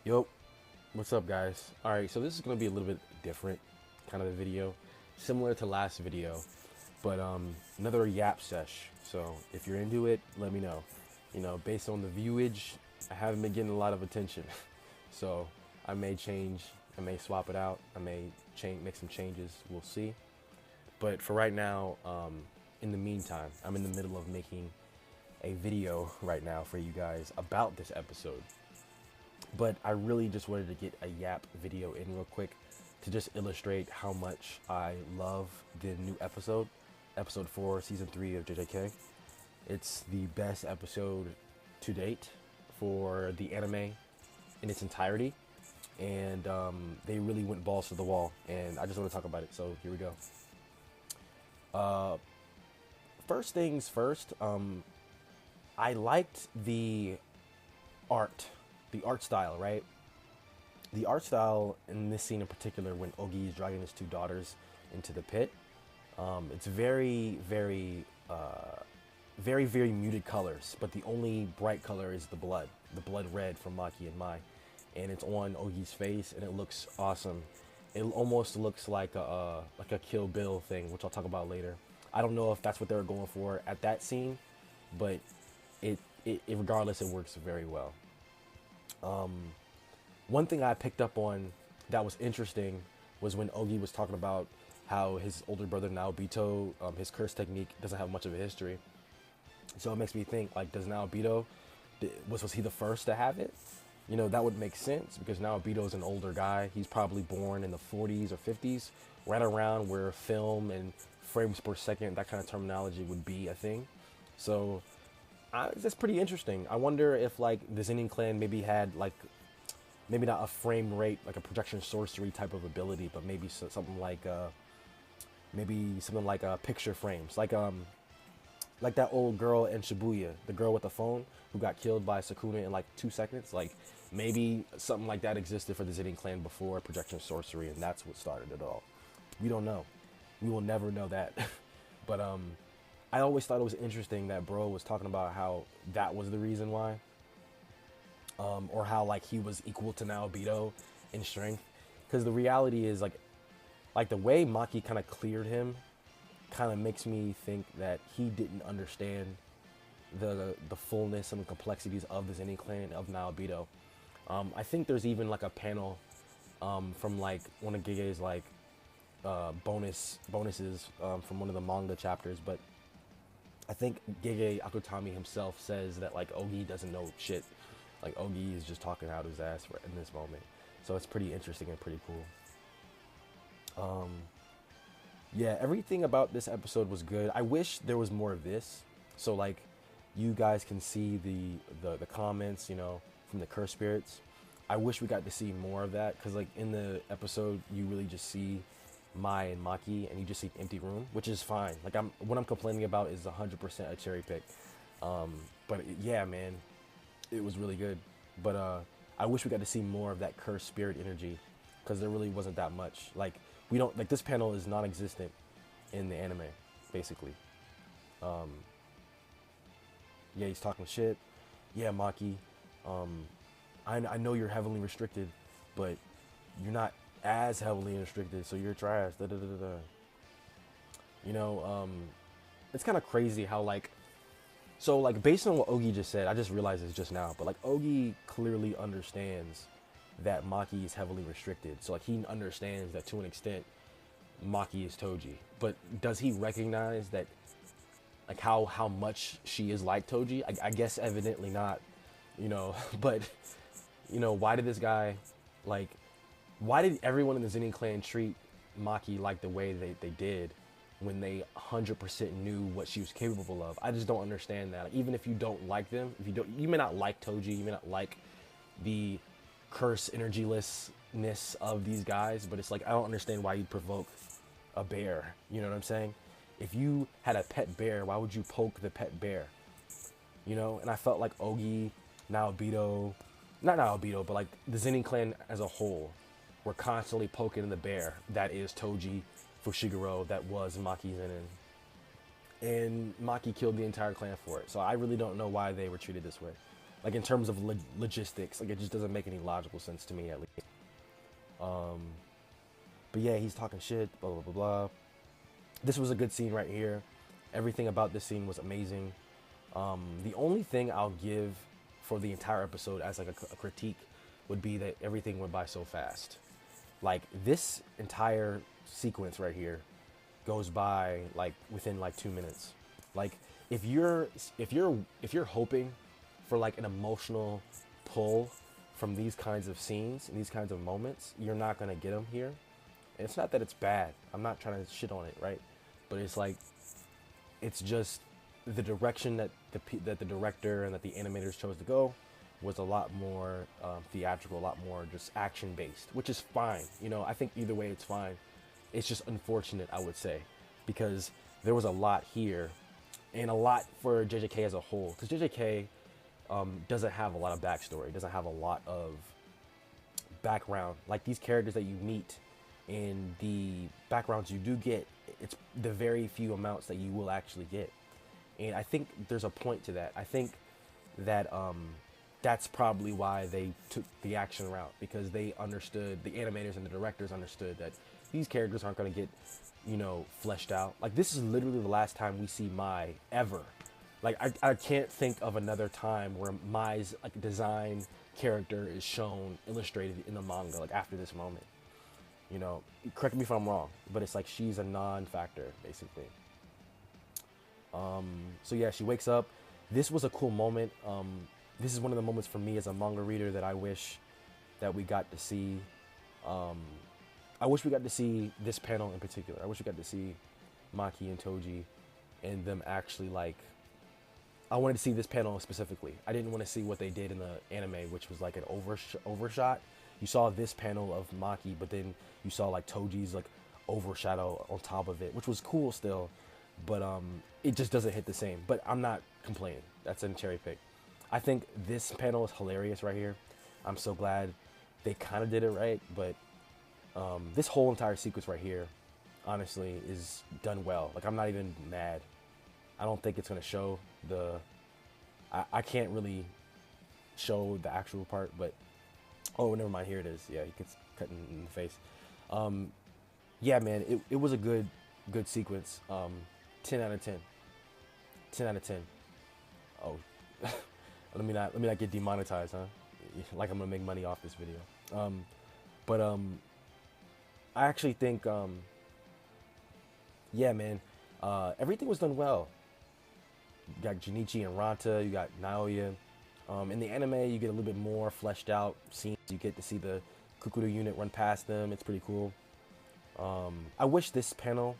Yo, what's up, guys? All right, so this is gonna be a little bit different kind of a video, similar to last video, but another YAP sesh. So if you're into it, let me know. Based on the viewage, I haven't been getting a lot of attention, so I may change, I may swap it out, I may make some changes. We'll see. But for right now, in the meantime, I'm in the middle of making a video right now for you guys about this episode. But I really just wanted to get a YAP video in real quick to just illustrate how much I love the new episode, episode 4, season 3 of JJK. It's the best episode to date for the anime in its entirety, and they really went balls to the wall, and I just want to talk about it. So here we go. First things first, I liked art, the art style, right? The art style in this scene in particular, when Ogi is dragging his two daughters into the pit, it's very, very muted colors, but the only bright color is the blood red from Maki and Mai, and it's on Ogi's face, and it looks awesome. It almost looks like a Kill Bill thing, which I'll talk about later. I don't know if that's what they were going for at that scene, but it regardless, it works very well. One thing I picked up on that was interesting was when Ogi was talking about how his older brother Naobito, his curse technique doesn't have much of a history. So it makes me think, like, does Naobito, was he the first to have it? That would make sense because Naobito is an older guy. He's probably born in the 40s or 50s, right around where film and frames per second, that kind of terminology would be a thing. So that's pretty interesting. I wonder if, like, the Zenin clan maybe had, like, maybe not a frame rate, like a projection sorcery type of ability, but maybe something like picture frames, like that old girl in Shibuya, the girl with the phone who got killed by Sakuna in like 2 seconds. Like, maybe something like that existed for the Zenin clan before projection sorcery, and that's what started it all. We don't know. We will never know that. But I always thought it was interesting that bro was talking about how that was the reason why. Or how, like, he was equal to Naobito in strength. Because the reality is, like the way Maki kind of cleared him kind of makes me think that he didn't understand the fullness and the complexities of the Zenin clan, of Naobito. I think there's even like a panel from like one of Gege's like bonuses from one of the manga chapters, but I think Gege Akutami himself says that, like, Ogi doesn't know shit. Like, Ogi is just talking out his ass in this moment. So it's pretty interesting and pretty cool. Yeah, everything about this episode was good. I wish there was more of this. So, like, you guys can see the comments, from the curse spirits. I wish we got to see more of that. Because, like, in the episode, you really just see Mai and Maki, and you just see an empty room, which is fine. Like, what I'm complaining about is 100% a cherry pick. Yeah, man, it was really good. But I wish we got to see more of that cursed spirit energy, because there really wasn't that much. Like, we don't, like, this panel is non-existent in the anime, basically. Yeah, he's talking shit. Yeah, Maki, I know you're heavily restricted, but you're not as heavily restricted, so you're trash. Da, da, da, da, da. It's kind of crazy how, like, so, like, based on what Ogi just said, I just realized this just now, but, like, Ogi clearly understands that Maki is heavily restricted. So, like, he understands that to an extent Maki is Toji. But does he recognize that, like, how much she is like Toji? I guess evidently not, but, why did this guy, like, why did everyone in the Zenin clan treat Maki like the way they did when they 100% knew what she was capable of? I just don't understand that. Like, even if you don't like them, you may not like Toji, you may not like the curse energylessness of these guys, but it's like, I don't understand why you'd provoke a bear. You know what I'm saying? If you had a pet bear, why would you poke the pet bear? And I felt like Ogi, Naobito, not Naobito, but like the Zenin clan as a whole were constantly poking the bear that is Toji Fushiguro, that was Maki Zenin. And Maki killed the entire clan for it. So I really don't know why they were treated this way. like in terms of logistics. Like it just doesn't make any logical sense to me at least. Um, but yeah, he's talking shit, blah blah blah blah. This was a good scene right here. Everything about this scene was amazing. The only thing I'll give for the entire episode as like a critique would be that everything went by so fast. Like this entire sequence right here goes by like within like 2 minutes. Like if you're hoping for like an emotional pull from these kinds of scenes and these kinds of moments, you're not gonna get them here. And it's not that it's bad. I'm not trying to shit on it, right? But it's like, it's just the direction that the director and that the animators chose to go was a lot more theatrical, a lot more just action based, which is fine. You know, I think either way it's fine. It's just unfortunate, I would say, because there was a lot here and a lot for JJK as a whole. Because JJK doesn't have a lot of backstory, doesn't have a lot of background. Like these characters that you meet and the backgrounds you do get, it's the very few amounts that you will actually get. And I think there's a point to that. I think that that's probably why they took the action route, because they understood, the animators and the directors understood that these characters aren't going to get, you know, fleshed out. Like this is literally the last time we see Mai ever. Like I can't think of another time where Mai's like design character is shown illustrated in the manga like after this moment. You know, correct me if I'm wrong, but it's like she's a non-factor basically. So yeah, she wakes up. This was a cool moment. This is one of the moments for me as a manga reader that I wish that we got to see. I wish we got to see this panel in particular. I wish we got to see Maki and Toji and them actually like, I wanted to see this panel specifically. I didn't want to see what they did in the anime, which was like an overshot. You saw this panel of Maki, but then you saw like Toji's like overshadow on top of it, which was cool still, but it just doesn't hit the same. But I'm not complaining. That's a cherry pick. I think this panel is hilarious right here. I'm so glad they kind of did it right, but this whole entire sequence right here, honestly, is done well. Like I'm not even mad. I don't think it's gonna show the. I can't really show the actual part, but oh, never mind. Here it is. Yeah, he gets cut in the face. Yeah, man, it was a good sequence. 10 out of 10. 10 out of 10. Oh, let me not get demonetized, huh? Like I'm gonna make money off this video. But I actually think, yeah, man, everything was done well. You got Junichi and Ranta, you got Naoya. In the anime, you get a little bit more fleshed out scenes. You get to see the Kukuru unit run past them. It's pretty cool. I wish this panel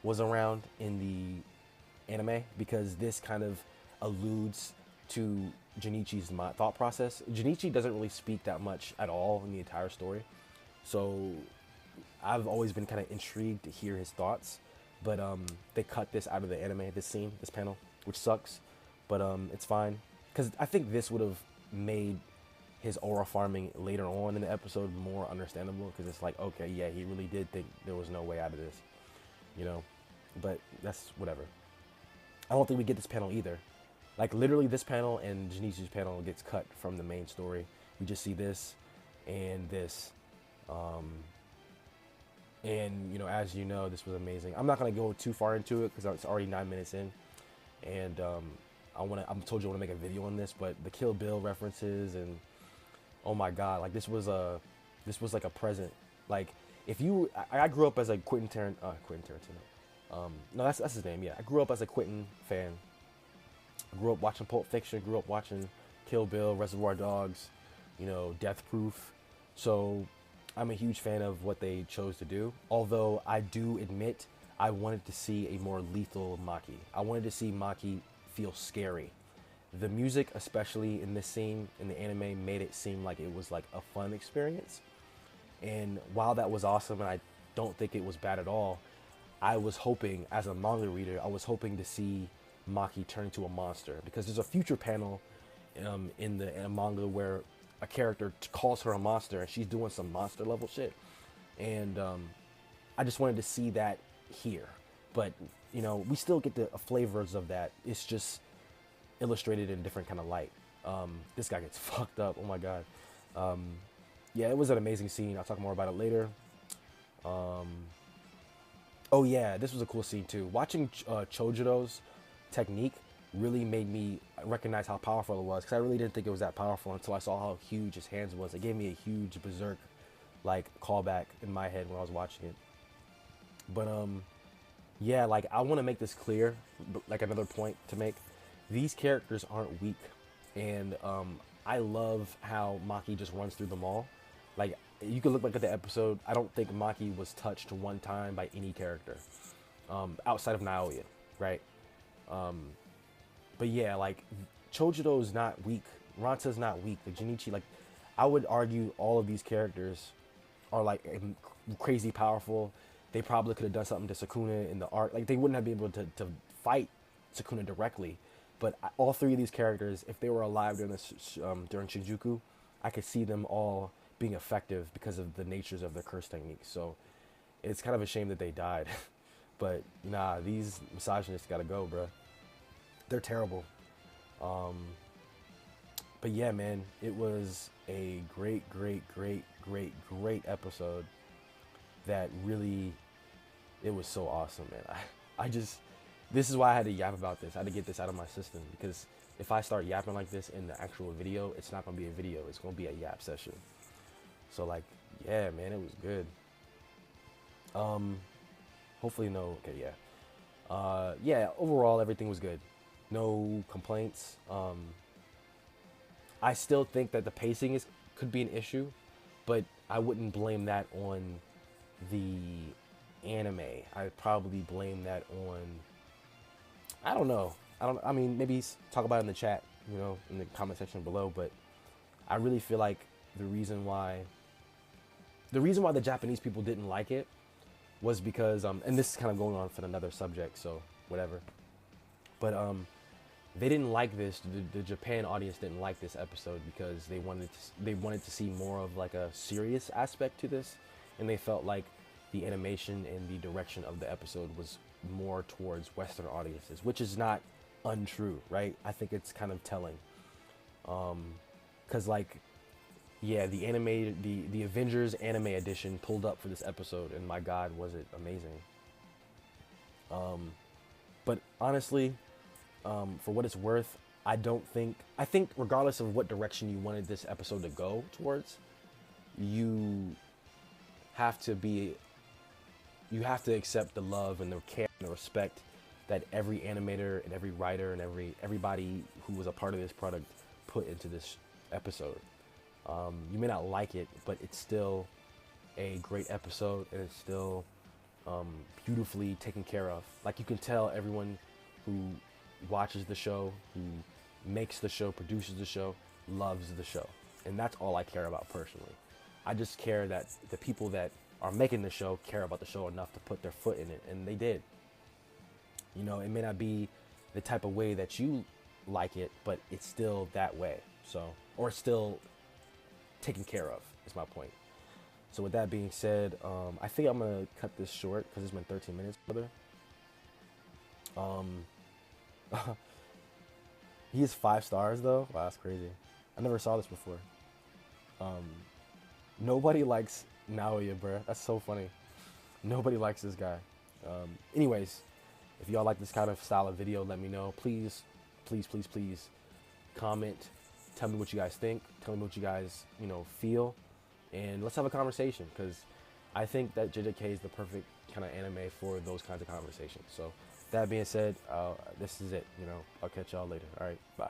was around in the anime, because this kind of alludes to Junichi's thought process. Junichi doesn't really speak that much at all in the entire story. So I've always been kind of intrigued to hear his thoughts. But they cut this out of the anime, this scene, this panel, which sucks. But it's fine. Because I think this would have made his aura farming later on in the episode more understandable. Because it's like, okay, yeah, he really did think there was no way out of this. You know? But that's whatever. I don't think we get this panel either. Like, literally this panel and Junichi's panel gets cut from the main story. We just see this and this. And, you know, as you know, this was amazing. I'm not going to go too far into it because it's already 9 minutes in. And I'm told you I want to make a video on this, but the Kill Bill references and, oh my God, like this was like a present. Like, if you, I grew up as a Quentin Tarantino. No, that's his name, yeah. I grew up as a Quentin fan. I grew up watching Pulp Fiction, grew up watching Kill Bill, Reservoir Dogs, you know, Death Proof. So I'm a huge fan of what they chose to do. Although I do admit I wanted to see a more lethal Maki. I wanted to see Maki feel scary. The music, especially in this scene in the anime, made it seem like it was like a fun experience. And while that was awesome, and I don't think it was bad at all, I was hoping, as a manga reader, I was hoping to see Maki turn into a monster, because there's a future panel in a manga where a character calls her a monster and she's doing some monster level shit, and I just wanted to see that here. But you know, we still get the flavors of that. It's just illustrated in a different kind of light. This guy gets fucked up. Oh my god. Um, yeah, it was an amazing scene. I'll talk more about it later. Um, oh yeah, this was a cool scene too. Watching Chojiro's technique really made me recognize how powerful it was, because I really didn't think it was that powerful until I saw how huge his hands was. It gave me a huge berserk like callback in my head when I was watching it. But yeah, like I want to make this clear, like another point to make. These characters aren't weak, and I love how Maki just runs through them all. Like you can look back at the episode. I don't think Maki was touched one time by any character outside of Naoya, right? Um, but yeah, like Chojiro's not weak. Ranta's not weak. The Jinichi, like I would argue, all of these characters are like crazy powerful. They probably could have done something to Sukuna in the arc. Like they wouldn't have been able to fight Sukuna directly, but all three of these characters, if they were alive during this during Shinjuku, I could see them all being effective because of the natures of their curse techniques. So it's kind of a shame that they died. But nah, these misogynists gotta go, bro. They're terrible. Um, but yeah, man, it was a great episode that really, it was so awesome, man. I just, this is why I had to yap about this. I had to get this out of my system, because if I start yapping like this in the actual video, it's not gonna be a video. It's gonna be a yap session. So like, yeah, man, it was good. Hopefully no, okay, yeah. Yeah, overall, everything was good. No complaints. I still think that the pacing could be an issue, but I wouldn't blame that on the anime. I'd probably blame that on, I don't know. I mean, maybe talk about it in the chat, you know, in the comment section below, but I really feel like the reason why the Japanese people didn't like it was because and this is kind of going on for another subject, so whatever. But they didn't like this. The Japan audience didn't like this episode because they wanted to see more of like a serious aspect to this, and they felt like the animation and the direction of the episode was more towards Western audiences, which is not untrue, right? I think it's kind of telling, because like, yeah, the Avengers anime edition pulled up for this episode, and my God, was it amazing. But honestly, for what it's worth, I think regardless of what direction you wanted this episode to go towards, you have to accept the love and the care and the respect that every animator and every writer and everybody who was a part of this product put into this episode. You may not like it, but it's still a great episode, and it's still beautifully taken care of. Like you can tell everyone who watches the show, who makes the show, produces the show, loves the show. And that's all I care about personally. I just care that the people that are making the show care about the show enough to put their foot in it, and they did. You know, it may not be the type of way that you like it, but it's still that way. So, or it's still taken care of, is my point. So with that being said, I think I'm gonna cut this short because it's been 13 minutes, brother. He is 5 stars though. Wow, that's crazy. I never saw this before. Nobody likes Naoya, bruh. That's so funny. Nobody likes this guy. Anyways, if y'all like this kind of style of video, let me know. Please, please, please, please comment. Tell me what you guys think. Tell me what you guys, you know, feel. And let's have a conversation, because I think that JJK is the perfect kind of anime for those kinds of conversations. So that being said, this is it. You know, I'll catch y'all later. All right, bye.